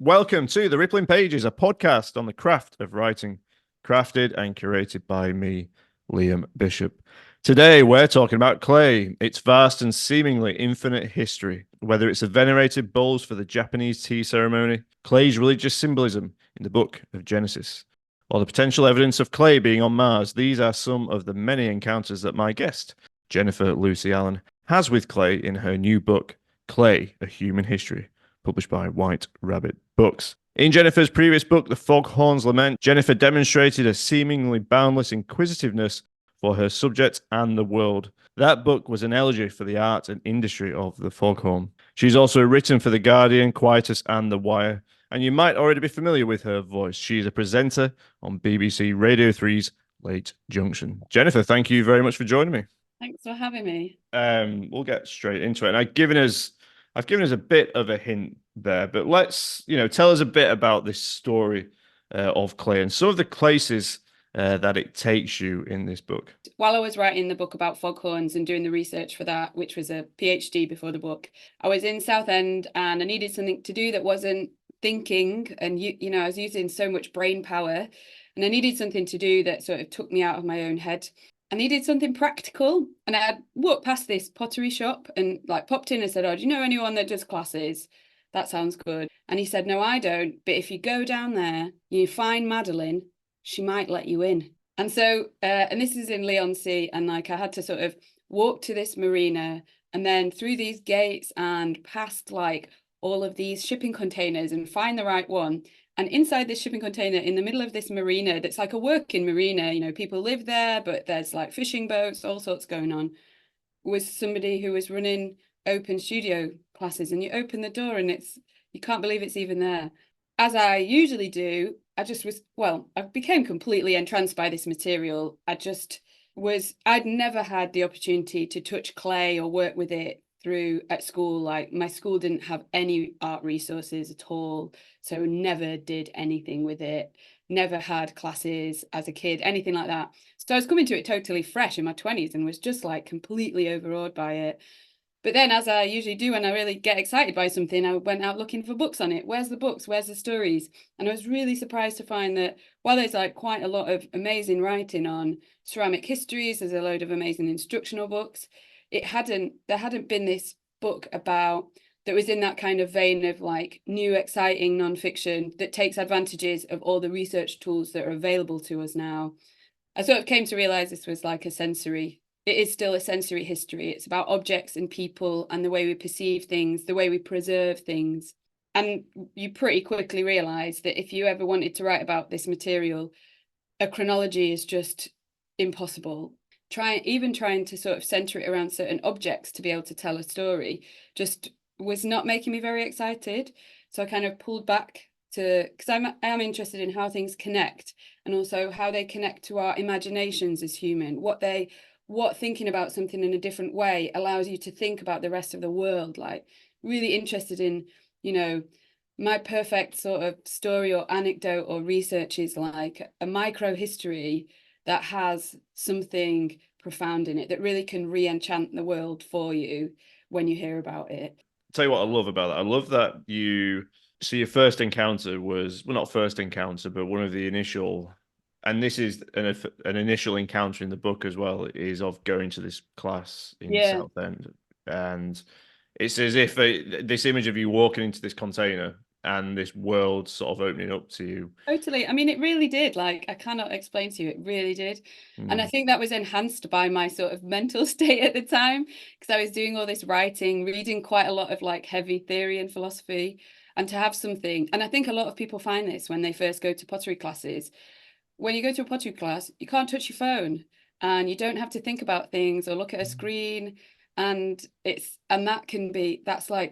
Welcome to The Rippling Pages, a podcast on the craft of writing, crafted and curated by me, Liam Bishop. Today, we're talking about clay, its vast and seemingly infinite history, whether it's the venerated bowls for the Japanese tea ceremony, clay's religious symbolism in the book of Genesis, or the potential evidence of clay being on Mars. These are some of the many encounters that my guest, Jennifer Lucy Allan, has with clay in her new book, Clay, A Human History, published by White Rabbit Books. In Jennifer's previous book, The Foghorns Lament, Jennifer demonstrated a seemingly boundless inquisitiveness for her subject and the world. That book was an elegy for the art and industry of the foghorn. She's also written for The Guardian, Quietus, and The Wire, and you might already be familiar with her voice. She's a presenter on BBC Radio 3's Late Junction. Jennifer, thank you very much for joining me. Thanks for having me. We'll get straight into it. And I've given us a bit of a hint there, but let's, tell us a bit about this story of clay and some of the places that it takes you in this book. While I was writing the book about foghorns and doing the research for that, which was a PhD before the book, I was in Southend and I needed something to do that wasn't thinking. And, I was using so much brain power and I needed something to do that sort of took me out of my own head. I needed something practical, and I had walked past this pottery shop and popped in and said, "Oh, do you know anyone that does classes? That sounds good." And he said, "No, I don't. But if you go down there, you find Madeline, she might let you in." And so, and this is in Leigh-on-Sea, and I had to sort of walk to this marina and then through these gates and past all of these shipping containers and find the right one. And inside this shipping container, in the middle of this marina, that's like a working marina, people live there, but there's fishing boats, all sorts going on, was somebody who was running open studio classes. And you open the door and you can't believe it's even there. As I usually do, I became completely entranced by this material. I'd never had the opportunity to touch clay or work with it at school. My school didn't have any art resources at all, so never did anything with it, never had classes as a kid, anything like that. So I was coming to it totally fresh in my 20s and was just completely overawed by it. But then, as I usually do when I really get excited by something, I went out looking for books on it. Where's the books? Where's the stories? And I was really surprised to find that while there's quite a lot of amazing writing on ceramic histories, there's a load of amazing instructional books. There hadn't been this book that was in that kind of vein of new, exciting nonfiction that takes advantages of all the research tools that are available to us now. I sort of came to realize this was it is still a sensory history. It's about objects and people and the way we perceive things, the way we preserve things. And you pretty quickly realize that if you ever wanted to write about this material, a chronology is just impossible. Trying to sort of center it around certain objects to be able to tell a story just was not making me very excited. So I kind of pulled back because I am interested in how things connect and also how they connect to our imaginations as human, what thinking about something in a different way allows you to think about the rest of the world. Really interested in, my perfect sort of story or anecdote or research is a micro history that has something profound in it that really can re-enchant the world for you when you hear about it. I'll tell you what I love about that. I love that your first encounter was, well, not first encounter, but one of the initial, and this is an initial encounter in the book as well, is of going to this class in Southend. And it's as if this image of you walking into this container and this world sort of opening up to you. Totally. I mean, it really did. I cannot explain to you, it really did. And I think that was enhanced by my sort of mental state at the time, because I was doing all this writing, reading quite a lot of heavy theory and philosophy, and to have something. And I think a lot of people find this when they first go to pottery classes. When you go to a pottery class, you can't touch your phone and you don't have to think about things or look at a screen. And that's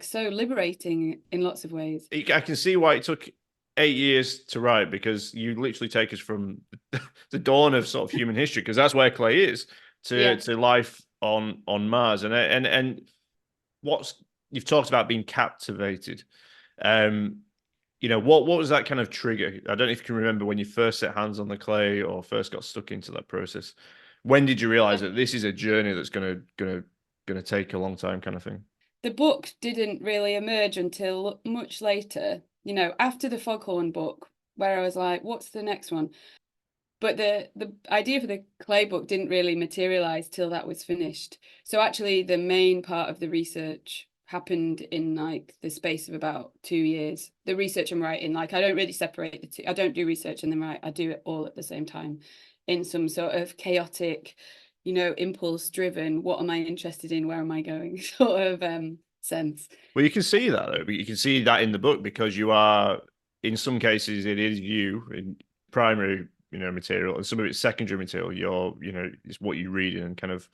so liberating in lots of ways. I can see why it took 8 years to write, because you literally take us from the dawn of sort of human history, because that's where clay is, to life on Mars. And you've talked about being captivated. What was that kind of trigger? I don't know if you can remember when you first set hands on the clay or first got stuck into that process. When did you realize that this is a journey that's gonna take a long time, kind of thing? The book didn't really emerge until much later. you know, after the foghorn book, where I was like, what's the next one? But the idea for the clay book didn't really materialize till that was finished. So actually the main part of the research happened in like the space of about 2 years. The research and writing, like I don't really separate the two. I don't do research and then write. I do it all at the same time in some sort of chaotic, you know, impulse driven, what am I interested in, where am I going sort of sense. Well, you can see that though. You can see that in the book because you are, in some cases, it is you in primary, material, and some of it's secondary material. It's what you read and kind of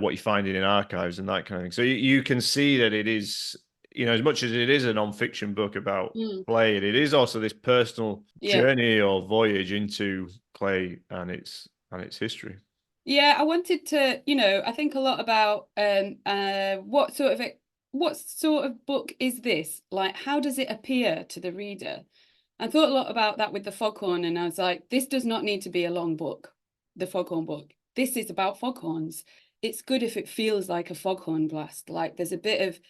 what you find in archives and that kind of thing. So you can see that it is, as much as it is a non-fiction book about clay, it is also this personal journey or voyage into clay and its history. Yeah, I wanted to, I think a lot about what sort of book is this? Like, how does it appear to the reader? I thought a lot about that with the foghorn, and I was like, this does not need to be a long book, the foghorn book. This is about foghorns. It's good if it feels like a foghorn blast, like there's a bit of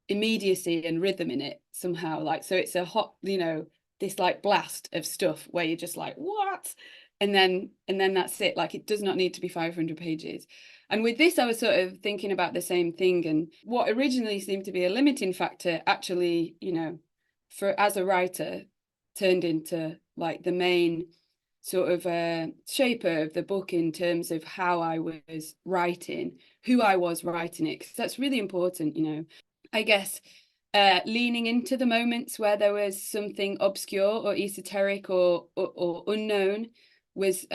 immediacy and rhythm in it somehow. Like, so it's a hot, this like blast of stuff where you're just like, what? And then that's it. Like, it does not need to be 500 pages. And with this, I was sort of thinking about the same thing. And what originally seemed to be a limiting factor actually, for as a writer, turned into like the main sort of shaper of the book in terms of how I was writing, who I was writing it, because that's really important, I guess. Leaning into the moments where there was something obscure or esoteric or unknown was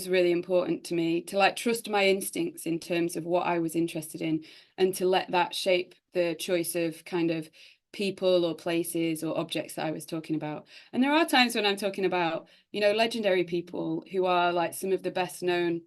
really important to me, to like trust my instincts in terms of what I was interested in and to let that shape the choice of kind of people or places or objects that I was talking about. And there are times when I'm talking about, legendary people who are like some of the best known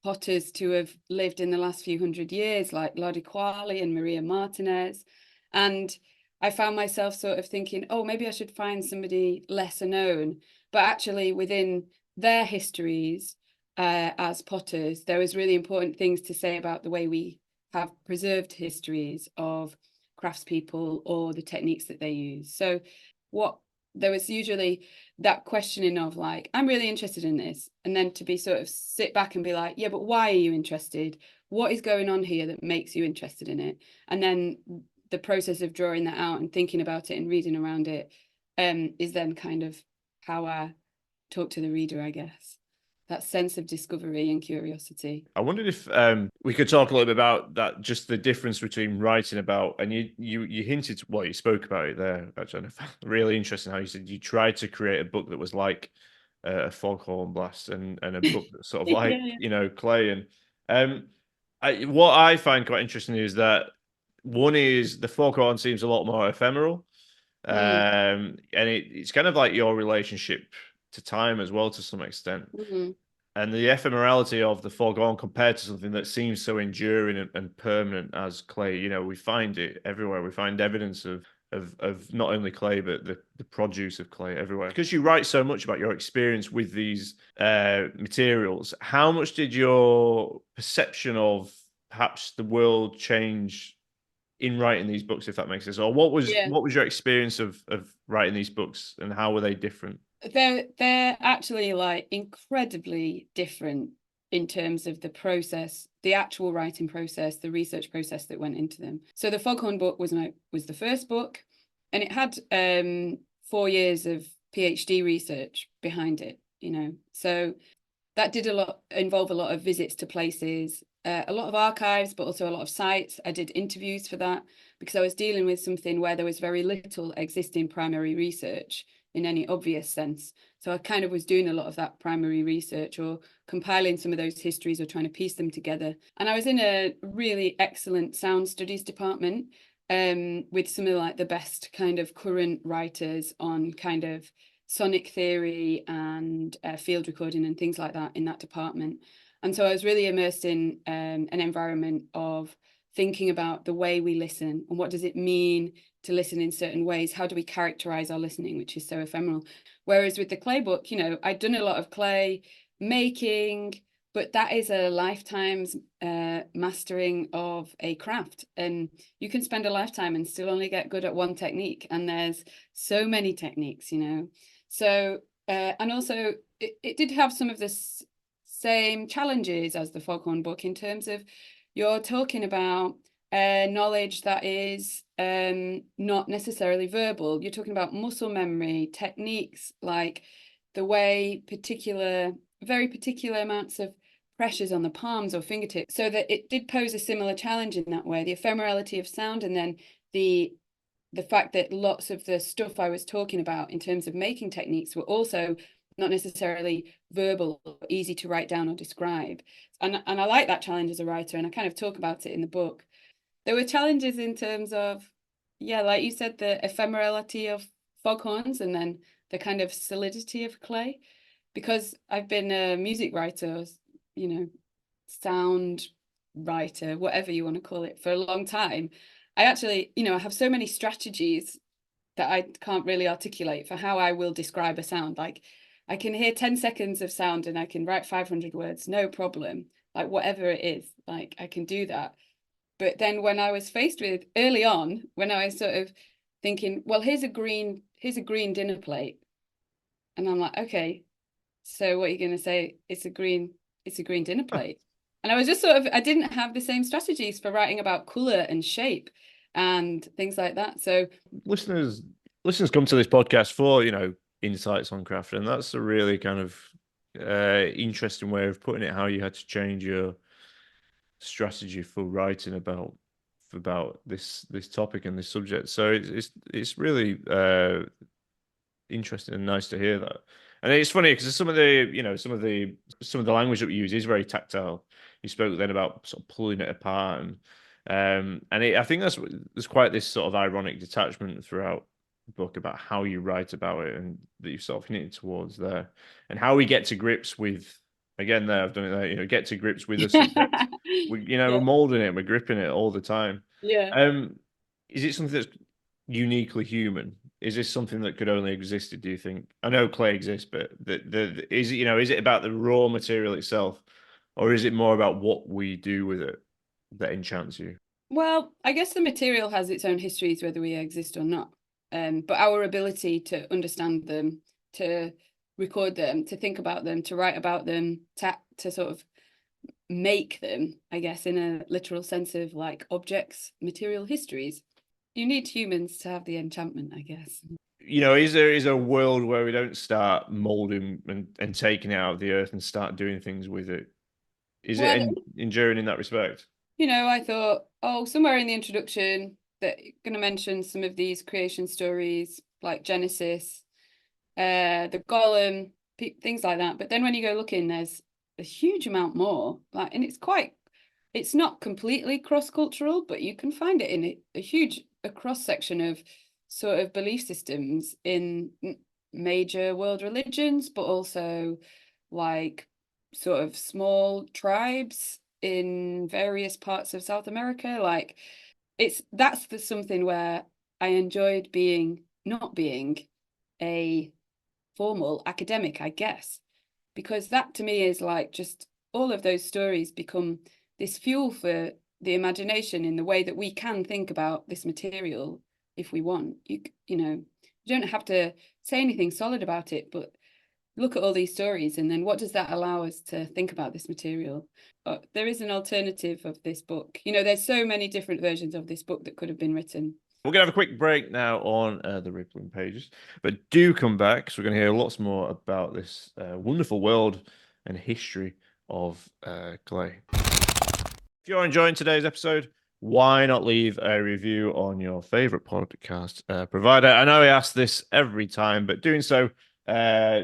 potters to have lived in the last few hundred years, like Ladi Kwali and Marija Martinez. And I found myself sort of thinking, oh, maybe I should find somebody lesser known. But actually within their histories as potters, there was really important things to say about the way we have preserved histories of craftspeople or the techniques that they use. So there was usually that questioning of like, I'm really interested in this. And then to be sort of sit back and be like, yeah, but why are you interested? What is going on here that makes you interested in it? And then the process of drawing that out and thinking about it and reading around it is then kind of how I talk to the reader, I guess. That sense of discovery and curiosity. I wondered if we could talk a little bit about that, just the difference between writing about, and you hinted, well, you spoke about it there, actually. Really interesting how you said you tried to create a book that was like a foghorn blast and a book that's sort of like, clay. And what I find quite interesting is that one is the foghorn seems a lot more ephemeral. And it's kind of like your relationship to time as well, to some extent. And the ephemerality of the foghorn compared to something that seems so enduring and permanent as clay, we find it everywhere. We find evidence of not only clay, but the produce of clay everywhere. Because you write so much about your experience with these materials, how much did your perception of perhaps the world change in writing these books, if that makes sense? Or what was your experience of writing these books and how were they different? They're actually like incredibly different in terms of the process, the actual writing process, the research process that went into them. So the Foghorn book was the first book, and it had 4 years of PhD research behind it, So that did involve a lot of visits to places, a lot of archives, but also a lot of sites. I did interviews for that because I was dealing with something where there was very little existing primary research in any obvious sense. So I kind of was doing a lot of that primary research or compiling some of those histories or trying to piece them together. And I was in a really excellent sound studies department with some of like the best kind of current writers on kind of sonic theory and field recording and things like that in that department. And so I was really immersed in an environment of thinking about the way we listen and what does it mean to listen in certain ways. How do we characterize our listening, which is so ephemeral? Whereas with the clay book, I'd done a lot of clay making, but that is a lifetime's mastering of a craft, and you can spend a lifetime and still only get good at one technique, and there's so many techniques, you know. So and also it did have some of the same challenges as the Foghorn book, in terms of you're talking about knowledge that is not necessarily verbal. You're talking about muscle memory, techniques, like the way very particular amounts of pressures on the palms or fingertips. So that it did pose a similar challenge in that way, the ephemerality of sound, and then the fact that lots of the stuff I was talking about in terms of making techniques were also not necessarily verbal, or easy to write down or describe. And I like that challenge as a writer, and I kind of talk about it in the book. There were challenges in terms of, yeah, like you said, the ephemerality of foghorns, and then the kind of solidity of clay. Because I've been a music writer, you know, sound writer, whatever you want to call it, for a long time, I actually, you know, I have so many strategies that I can't really articulate for how I will describe a sound. Like, I can hear 10 seconds of sound and I can write 500 words, no problem. Like, whatever it is, like, I can do that. But then when I was faced with, early on, when I was sort of thinking, well, here's a green dinner plate. And I'm like, okay, so what are you going to say? It's a green dinner plate. And I was just sort of, I didn't have the same strategies for writing about color and shape and things like that. So Listeners come to this podcast for, you know, insights on craft, and that's a really kind of interesting way of putting it, how you had to change your strategy for writing about this topic and this subject. So it's really interesting and nice to hear that. And it's funny because some of the, you know, some of the language that we use is very tactile. You spoke then about sort of pulling it apart, and I think there's quite this sort of ironic detachment throughout the book about how you write about it, and that you've sort of hinted towards there, and how we get to grips with, again, there I've done it there, you know, get to grips with a subject. yeah, We're molding it, we're gripping it all the time. yeah. Um, is it something that's uniquely human? Is this something that could only existed, do you think? I know clay exists, but is it, you know, is it about the raw material itself, or is it more about what we do with it that enchants you? Well, I guess the material has its own histories, whether we exist or not. But our ability to understand them, to record them, to think about them, to write about them, to sort of make them, I guess, in a literal sense of like objects, material histories. You need humans to have the enchantment, I guess. You know, is there a world where we don't start molding and taking it out of the earth and start doing things with it? Is it Well, enduring in that respect? you know, I thought, oh, somewhere in the introduction that you're going to mention some of these creation stories like Genesis, the Golem, things like that. But then when you go looking, there's a huge amount more. Like, and it's not completely cross-cultural, but you can find it in a huge cross section of sort of belief systems in major world religions, but also like sort of small tribes in various parts of South America. Like, that's something where I enjoyed not being a formal academic, I guess, because that to me is like, just all of those stories become this fuel for the imagination in the way that we can think about this material if we want. You know, you don't have to say anything solid about it, but look at all these stories, and then what does that allow us to think about this material? There is an alternative of this book. You know, there's so many different versions of this book that could have been written. We're going to have a quick break now on the Rippling Pages, but do come back because we're going to hear lots more about this wonderful world and history of clay. If you're enjoying today's episode, why not leave a review on your favorite podcast provider? I know I ask this every time, but doing so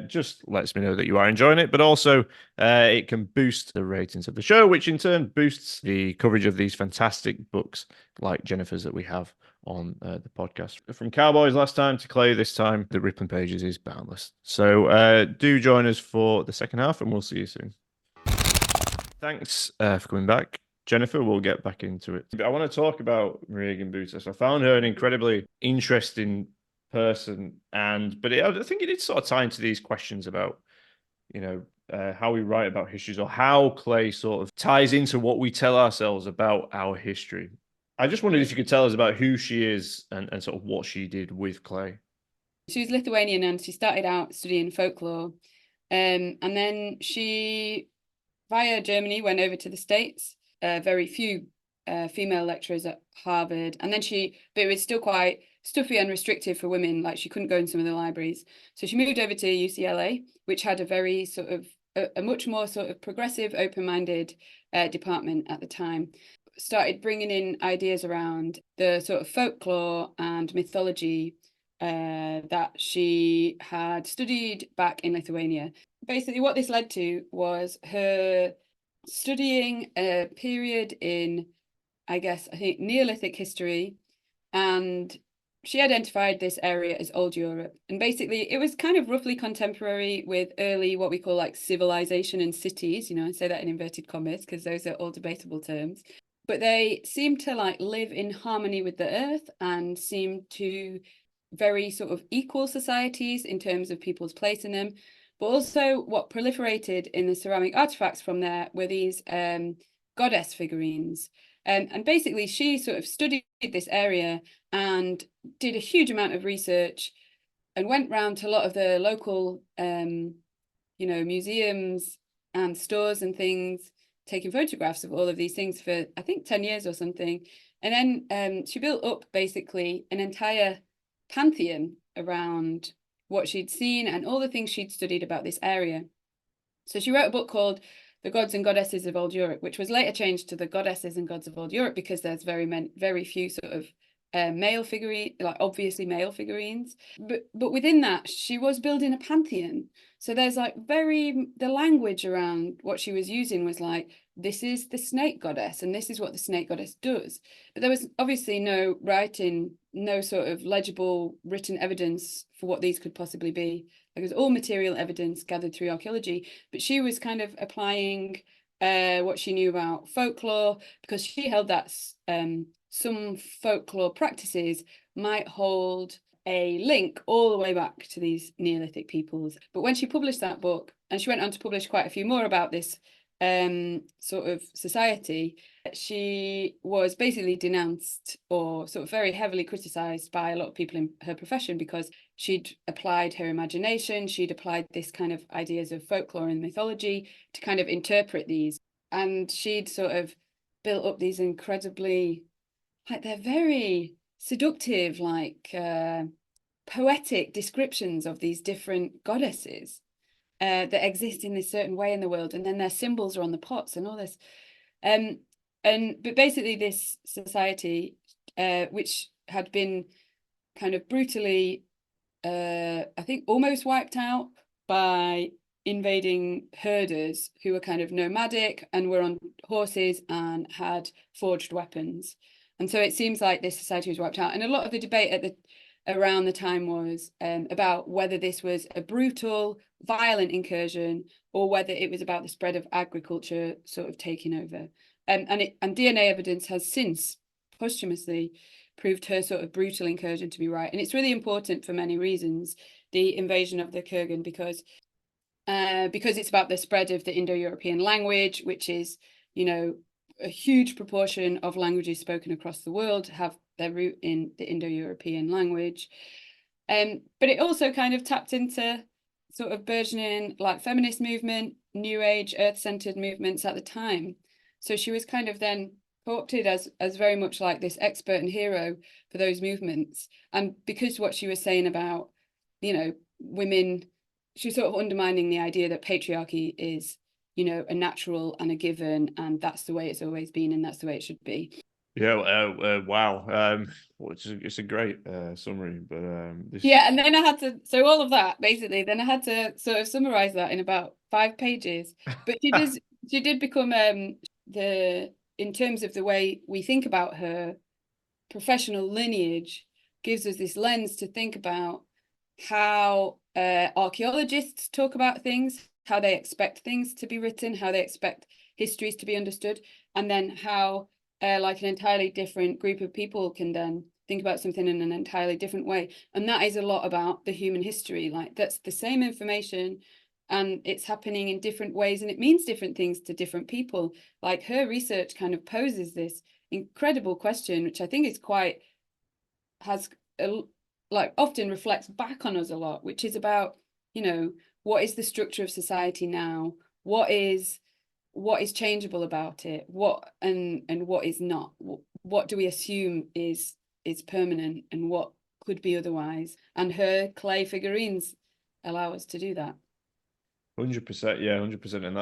just lets me know that you are enjoying it, but also it can boost the ratings of the show, which in turn boosts the coverage of these fantastic books like Jennifer's that we have on the podcast. From Cowboys last time to Clay this time, the Rippling Pages is boundless. So do join us for the second half, and we'll see you soon. Thanks for coming back, Jennifer. We'll get back into it. I want to talk about Marija Gimbutas. I found her an incredibly interesting person, but I think it did sort of tie into these questions about, you know, how we write about histories, or how clay sort of ties into what we tell ourselves about our history. I just wondered if you could tell us about who she is and sort of what she did with clay. She was Lithuanian and she started out studying folklore. And then she, via Germany, went over to the States. Very few female lecturers at Harvard. And then but it was still quite stuffy and restrictive for women. Like she couldn't go in some of the libraries. So she moved over to UCLA, which had a very sort of, a much more sort of progressive, open-minded department at the time. Started bringing in ideas around the sort of folklore and mythology that she had studied back in Lithuania. Basically, what this led to was her studying a period in, I think, Neolithic history, and she identified this area as Old Europe. And basically, it was kind of roughly contemporary with early, what we call like civilization and cities. I say that in inverted commas because those are all debatable terms. But they seem to like live in harmony with the earth and seem to very sort of equal societies in terms of people's place in them. But also what proliferated in the ceramic artifacts from there were these goddess figurines. And basically she sort of studied this area and did a huge amount of research and went round to a lot of the local, museums and stores and things, taking photographs of all of these things for, I think, 10 years or something. And then she built up basically an entire pantheon around what she'd seen and all the things she'd studied about this area. So she wrote a book called The Gods and Goddesses of Old Europe, which was later changed to The Goddesses and Gods of Old Europe because there's very few sort of male figurine, like obviously male figurines. But within that, she was building a pantheon. So there's like the language around what she was using was like, this is the snake goddess and this is what the snake goddess does. But there was obviously no writing, no sort of legible written evidence for what these could possibly be. Like it was all material evidence gathered through archaeology, but she was kind of applying what she knew about folklore because she held that some folklore practices might hold a link all the way back to these Neolithic peoples. But when she published that book, and she went on to publish quite a few more about this sort of society, she was basically denounced or sort of very heavily criticized by a lot of people in her profession because she'd applied her imagination, she'd applied this kind of ideas of folklore and mythology to kind of interpret these. And she'd sort of built up these incredibly, like they're very seductive, like poetic descriptions of these different goddesses that exist in this certain way in the world, and then their symbols are on the pots and all this. But basically this society, which had been kind of brutally, I think almost wiped out by invading herders who were kind of nomadic and were on horses and had forged weapons. And so it seems like this society was wiped out. And a lot of the debate around the time was about whether this was a brutal, violent incursion or whether it was about the spread of agriculture sort of taking over. And DNA evidence has since posthumously proved her sort of brutal incursion to be right. And it's really important for many reasons, the invasion of the Kurgan, because it's about the spread of the Indo-European language, which is, a huge proportion of languages spoken across the world have their root in the Indo-European language. But it also kind of tapped into sort of burgeoning like feminist movement, new age, earth-centered movements at the time. So she was kind of then co-opted as very much like this expert and hero for those movements. And because what she was saying about, women, she was sort of undermining the idea that patriarchy is, a natural and a given, and that's the way it's always been, and that's the way it should be. Yeah, wow. It's a great summary, but yeah, and then I had to, so all of that basically, then I had to sort of summarize that in about 5 pages. But she did become in terms of the way we think about her professional lineage, gives us this lens to think about how archaeologists talk about things, how they expect things to be written, how they expect histories to be understood, and then how like an entirely different group of people can then think about something in an entirely different way. And that is a lot about the human history. Like that's the same information and it's happening in different ways, and it means different things to different people. Like, her research kind of poses this incredible question, which I think is quite, has a, like, often reflects back on us a lot, which is about, you know, what is the structure of society now? What is changeable about it? What and what is not? What do we assume is permanent, and what could be otherwise? And her clay figurines allow us to do that. 100%, yeah, 100%, and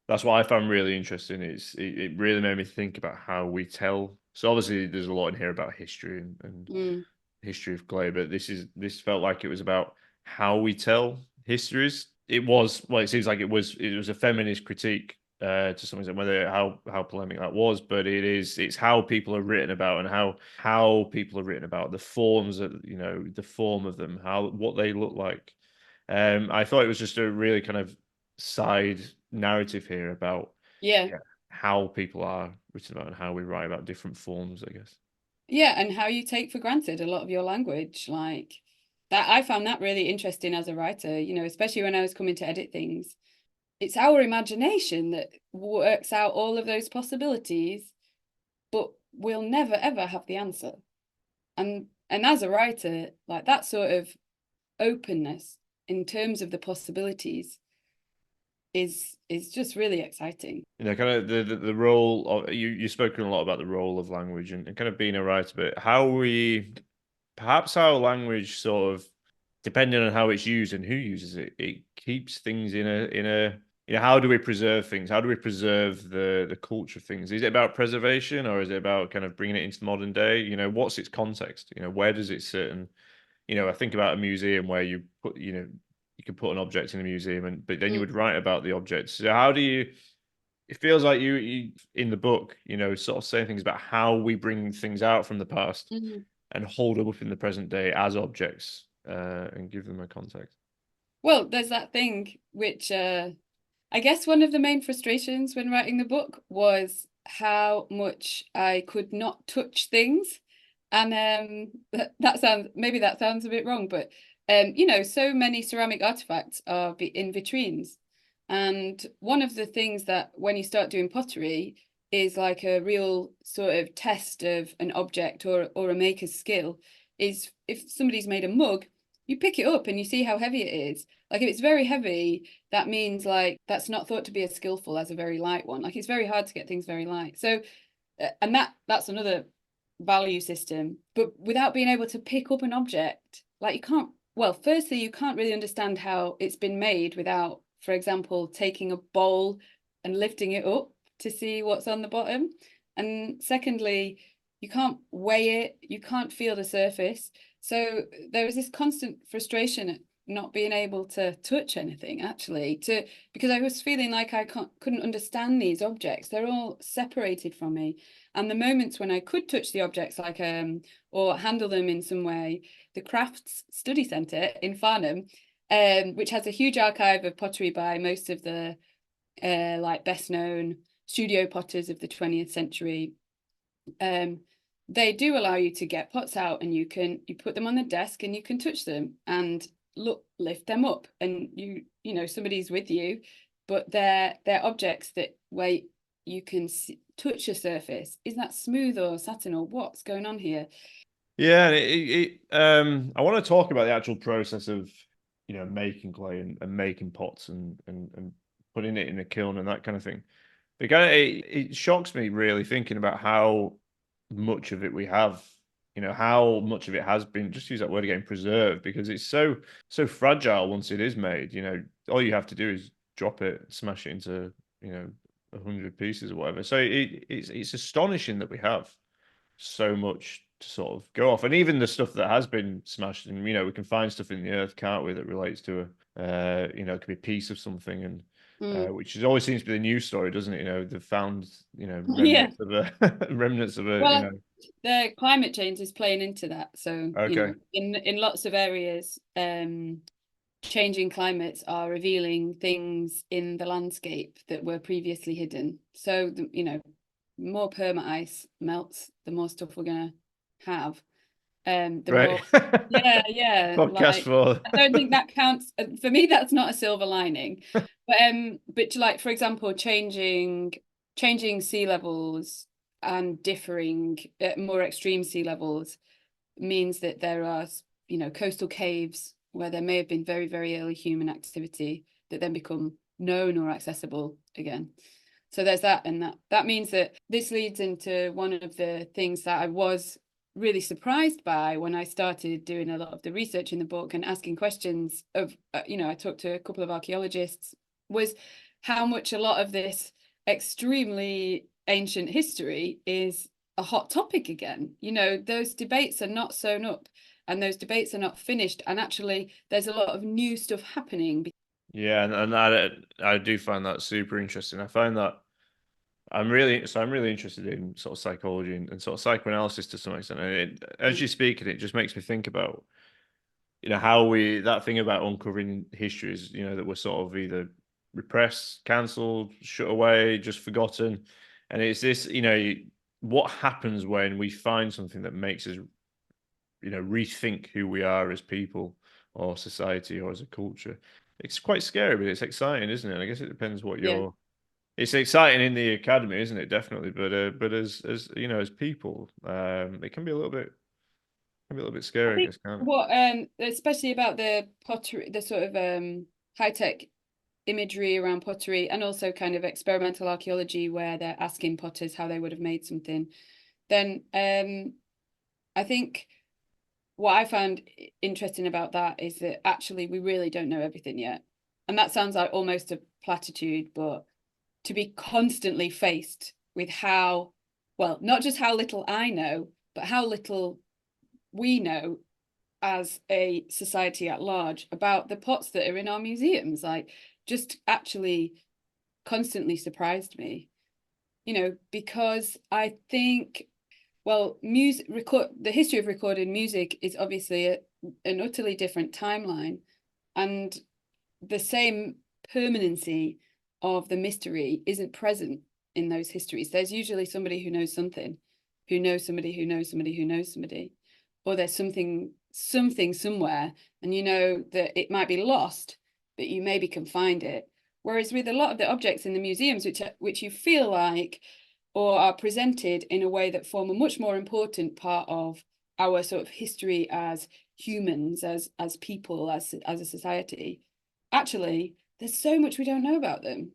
that's what I found really interesting. It really made me think about how we tell. So obviously, there's a lot in here about history and history of clay, but this felt like it was about how we tell histories. It was, well, it seems like it was a feminist critique to some extent, whether how polemic that was, but it's how people are written about, and how people are written about, the forms that, you know, the form of them, what they look like. I thought it was just a really kind of side narrative here about Yeah. how people are written about and how we write about different forms, I guess. Yeah, and how you take for granted a lot of your language, like that. I found that really interesting as a writer, you know, especially when I was coming to edit things. It's our imagination that works out all of those possibilities, but we'll never ever have the answer. And as a writer, like, that sort of openness in terms of the possibilities is just really exciting. You know, kind of the role of you've spoken a lot about the role of language and kind of being a writer, but perhaps how language sort of, depending on how it's used and who uses it, it keeps things in a you know, how do we preserve things? How do we preserve the culture of things? Is it about preservation, or is it about kind of bringing it into the modern day? You know, what's its context? You know, where does it sit? And, you know, I think about a museum where you put, you know, you could put an object in a museum, but then you would write about the object. So how do you? It feels like you in the book, you know, sort of saying things about how we bring things out from the past and hold them up in the present day as objects, and give them a context. Well, there's that thing which I guess one of the main frustrations when writing the book was how much I could not touch things. And that sounds a bit wrong, but you know, so many ceramic artifacts are in vitrines. And one of the things that when you start doing pottery is like a real sort of test of an object or a maker's skill is if somebody's made a mug, you pick it up and you see how heavy it is. Like, if it's very heavy, that means like that's not thought to be as skillful as a very light one. Like, it's very hard to get things very light. So and that's another value system. But without being able to pick up an object, like, you can't, well, firstly, you can't really understand how it's been made without, for example, taking a bowl and lifting it up to see what's on the bottom. And secondly, you can't weigh it, you can't feel the surface. So there was this constant frustration at not being able to touch anything, actually, because I was feeling like I couldn't understand these objects. They're all separated from me. And the moments when I could touch the objects, like or handle them in some way, the Crafts Study Centre in Farnham, which has a huge archive of pottery by most of the like best known studio potters of the 20th century. They do allow you to get pots out, and you put them on the desk and you can touch them and lift them up, and you know somebody's with you, but they're objects that where you can touch a surface. Is that smooth or satin, or what's going on here? Yeah, I want to talk about the actual process of, you know, making clay and making pots and putting it in a kiln and that kind of thing. But kind of it shocks me really thinking about how much of it we have, you know, how much of it has been, just use that word again, preserved, because it's so fragile once it is made. You know, all you have to do is drop it, smash it into, you know, 100 pieces or whatever. So it's astonishing that we have so much to sort of go off, and even the stuff that has been smashed, and, you know, we can find stuff in the earth, can't we, that relates to you know, it could be a piece of something, and which always seems to be the news story, doesn't it? You know, they've found, you know, Yeah. remnants of a remnants of a, you Well, know. the climate change is playing into that. So, you Okay. know, in lots of areas, changing climates are revealing things in the landscape that were previously hidden. So, you know, more perma ice melts, the more stuff we're going to have. The Right. more, yeah, Podcast like for. I don't think that counts. For me, that's not a silver lining. But like for example, changing sea levels and differing more extreme sea levels means that there are, coastal caves where there may have been very, very early human activity that then become known or accessible again. So there's that, and that means that this leads into one of the things that I was really surprised by when I started doing a lot of the research in the book and asking questions of, I talked to a couple of archaeologists, was how much a lot of this extremely ancient history is a hot topic again. Those debates are not sewn up and those debates are not finished. And actually, there's a lot of new stuff happening. Yeah, and I do find that super interesting. I find that I'm really interested in sort of psychology and sort of psychoanalysis to some extent. And as you speak, it just makes me think about, how that thing about uncovering histories, that we're sort of either repressed, cancelled, shut away, just forgotten. And it's this, what happens when we find something that makes us, rethink who we are as people or society or as a culture. It's quite scary, but it's exciting, isn't it? I guess it depends what Yeah. It's exciting in the academy, isn't it? Definitely, but as as people, it can be a little bit I scary, I think guess, can't it? what especially about the pottery, the sort of high-tech imagery around pottery, and also kind of experimental archaeology where they're asking potters how they would have made something, then I think what I found interesting about that is that actually we really don't know everything yet. And that sounds like almost a platitude, but to be constantly faced with not just how little I know, but how little we know as a society at large about the pots that are in our museums, like just actually constantly surprised me, because I think, well, the history of recorded music is obviously an utterly different timeline, and the same permanency of the mystery isn't present in those histories. There's usually somebody who knows something, who knows somebody who knows somebody who knows somebody, or there's something somewhere, and that it might be lost, but you maybe can find it. Whereas with a lot of the objects in the museums, which you feel like or are presented in a way that form a much more important part of our sort of history as humans, as people, as a society, actually there's so much we don't know about them.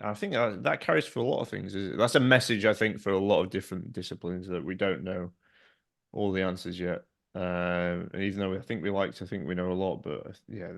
I think that carries for a lot of things. That's a message, I think, for a lot of different disciplines, that we don't know all the answers yet. And even though I think we like to think we know a lot, but yeah,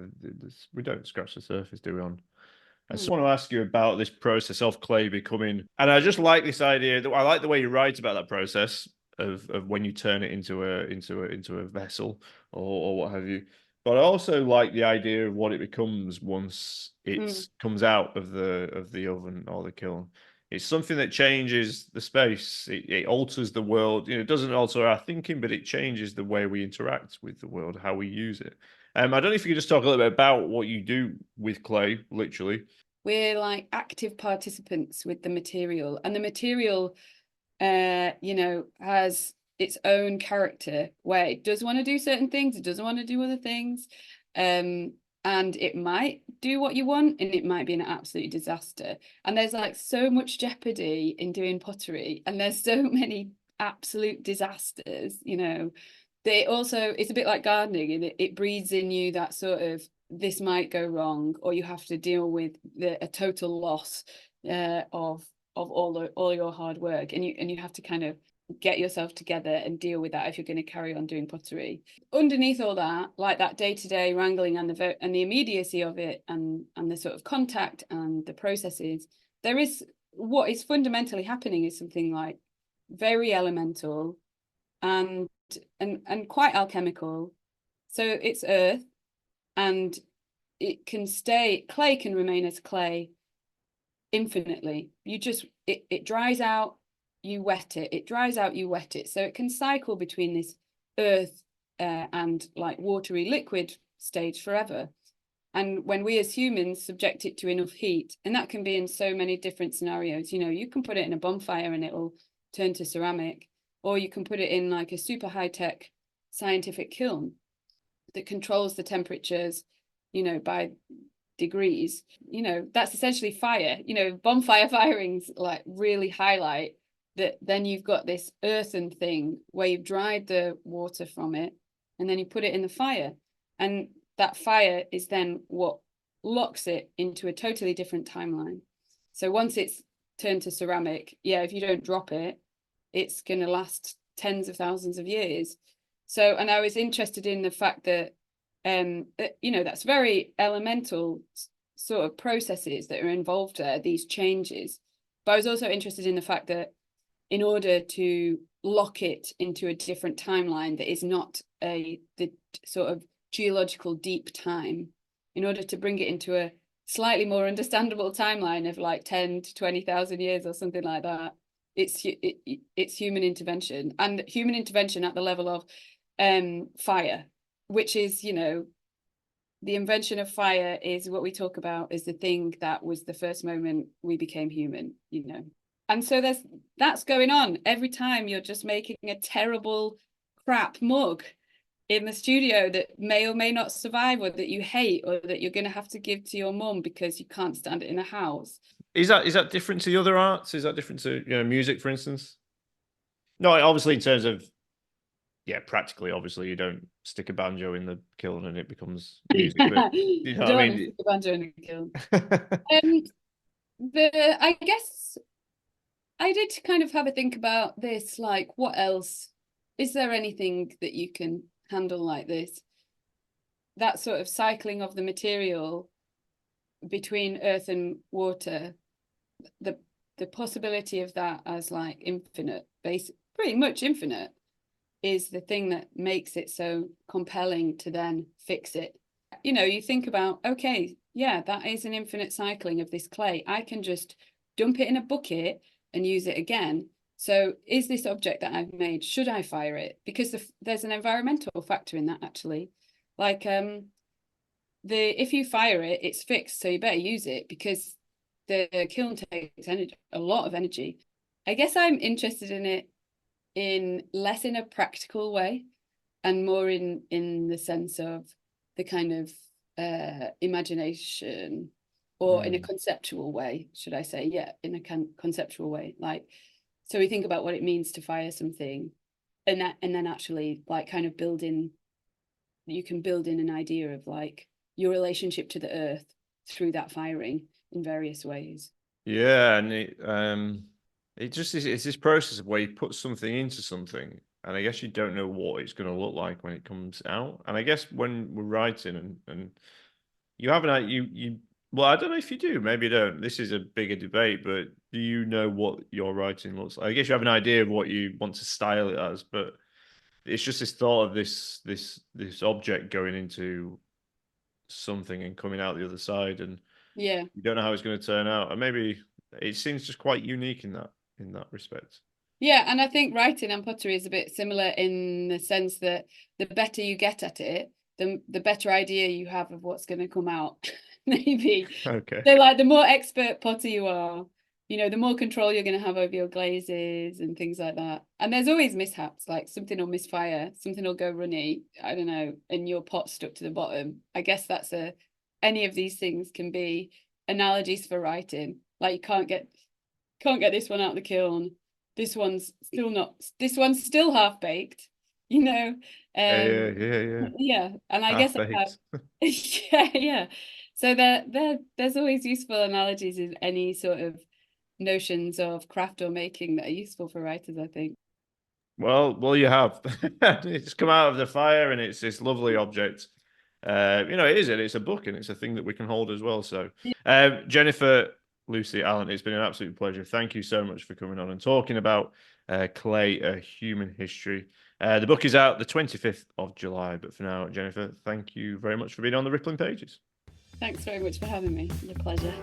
we don't scratch the surface, do we? I just want to ask you about this process of clay becoming, and I just like this idea that I like the way you write about that process of when you turn it into a vessel or what have you. But I also like the idea of what it becomes once it comes out of the oven or the kiln. It's something that changes the space. It alters the world. It doesn't alter our thinking, but it changes the way we interact with the world, how we use it. I don't know if you could just talk a little bit about what you do with clay, literally. We're like active participants with the material, and the material, has its own character where it does want to do certain things, it doesn't want to do other things. And it might do what you want, and it might be an absolute disaster. And there's like so much jeopardy in doing pottery, and there's so many absolute disasters, that it's a bit like gardening, and it breeds in you that sort of, this might go wrong, or you have to deal with a total loss of all your hard work, and you have to kind of get yourself together and deal with that if you're going to carry on doing pottery. Underneath all that, like that day-to-day wrangling and the immediacy of it, and the sort of contact and the processes, there is what is fundamentally happening is something like very elemental and quite alchemical. So it's earth, and clay can remain as clay infinitely. It dries out, you wet it, it dries out, you wet it. So it can cycle between this earth and like watery liquid stage forever. And when we as humans subject it to enough heat, and that can be in so many different scenarios, you can put it in a bonfire and it'll turn to ceramic, or you can put it in like a super high-tech scientific kiln that controls the temperatures, by degrees, that's essentially fire. Bonfire firings like really highlight that. Then you've got this earthen thing where you've dried the water from it and then you put it in the fire, and that fire is then what locks it into a totally different timeline. So once it's turned to ceramic, if you don't drop it, it's going to last tens of thousands of years. So, and I was interested in the fact that that's very elemental sort of processes that are involved there, these changes. But I was also interested in the fact that in order to lock it into a different timeline that is not the sort of geological deep time, in order to bring it into a slightly more understandable timeline of like 10 to 20,000 years or something like that, it's human intervention, and human intervention at the level of fire, which is, the invention of fire is what we talk about as the thing that was the first moment we became human, And so that's going on every time you're just making a terrible crap mug in the studio that may or may not survive, or that you hate, or that you're going to have to give to your mum because you can't stand it in a house. Is that different to the other arts? Is that different to music, for instance? No, obviously in terms of practically, obviously you don't stick a banjo in the kiln and it becomes music. But you don't want to stick a banjo in the kiln. I guess I did kind of have a think about this, like, what else? Is there anything that you can handle like this? That sort of cycling of the material between earth and water, the possibility of that as like infinite, pretty much infinite, is the thing that makes it so compelling to then fix it. You think about, okay, that is an infinite cycling of this clay. I can just dump it in a bucket and use it again. So is this object that I've made, should I fire it? Because there's an environmental factor in that, actually. Like if you fire it, it's fixed, so you better use it, because the kiln takes a lot of energy. I guess I'm interested in it in less in a practical way and more in the sense of the kind of imagination, or in a conceptual way, should I say? In a conceptual way. Like, so we think about what it means to fire something, and then actually like kind of you can build in an idea of like your relationship to the earth through that firing in various ways. Yeah, and it just is, it's this process of where you put something into something, and I guess you don't know what it's going to look like when it comes out. And I guess when we're writing and you have well, I don't know if you do, maybe you don't. This is a bigger debate, but do you know what your writing looks like? I guess you have an idea of what you want to style it as, but it's just this thought of this object going into something and coming out the other side, and you don't know how it's going to turn out. And maybe it seems just quite unique in that respect. Yeah, and I think writing and pottery is a bit similar in the sense that the better you get at it, the better idea you have of what's going to come out. Maybe. Okay. So like the more expert potter you are, the more control you're going to have over your glazes and things like that. And there's always mishaps, like something will misfire, something will go runny, I don't know, and your pot stuck to the bottom. I guess that's any of these things can be analogies for writing. Like you can't get this one out of the kiln. This one's still half baked, Yeah. Yeah. And I guess yeah. So there's always useful analogies in any sort of notions of craft or making that are useful for writers, I think. Well, you have. It's come out of the fire, and it's this lovely object. It's a book, and it's a thing that we can hold as well. So, Jennifer, Lucy, Allan, it's been an absolute pleasure. Thank you so much for coming on and talking about clay, a human history. The book is out the 25th of July, but for now, Jennifer, thank you very much for being on the Rippling Pages. Thanks very much for having me. It's a pleasure.